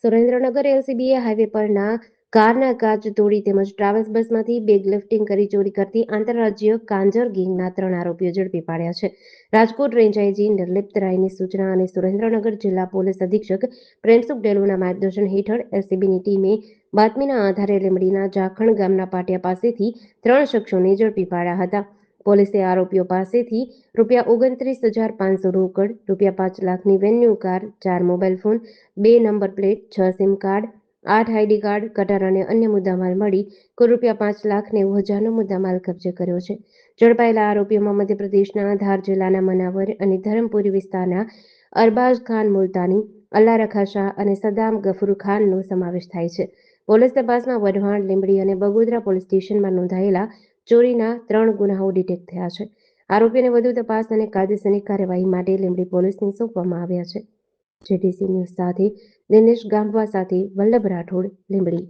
Surendranagar એલસીબીએ highway પરના કારના કાચ તોડી તેમજ ટ્રાવેલ્સ બસમાંથી બેગ લિફ્ટિંગ કરી ચોરી કરતી આંતરરાજ્ય કાંજર ગેંગના 3 આરોપીઓ ઝડપી પાડ્યા છે. રાજકોટ રેન્જ આઈજી નિર્લિપ્ત રાયની સૂચના અને સુરેન્દ્રનગર જિલ્લા પોલીસ અધિક્ષક પ્રેમસુખ ડેલુના માર્ગદર્શન હેઠળ એલસીબીની ટીમે બાતમીના આધારે લીંબડીના જાખણ ગામના પાટિયા પાસેથી 3 શખ્સોને ઝડપી પાડ્યા હતા. પોલીસે આરોપીઓ પાસેથી ₹29,500 રોકડ, ₹5 લાખની venue car, 4 mobile phone, 2 number plate, 6 sim card, 8 ID card, cutter અને અન્ય મુદ્દામાલ મળી કુલ ₹5,90,000નો મુદ્દામાલ કબજે કર્યો છે. ઝડપાયેલા આરોપીઓમાં મધ્યપ્રદેશના ધાર જિલ્લાના મનાવર અને ધરમપુરી વિસ્તારના અરબાઝ ખાન મુલતાની, અલ્લા રખા શાહ અને સદ્દામ ગફુર ખાનનો સમાવેશ થાય છે. પોલીસ તપાસમાં વઢવાણ, લીંબડી અને બગોદરા પોલીસ સ્ટેશનમાં નોંધાયેલા ચોરીના 3 ગુનાઓ ડિટેક્ટ થયા છે. આરોપીઓને વધુ તપાસ અને કાયદેસરની કાર્યવાહી માટે લીંબડી પોલીસને સોંપવામાં આવ્યા છે. જેડીસી ન્યૂઝ સાથે દિનેશ ગામવા સાથે વલ્લભ રાઠોડ, લીંબડી.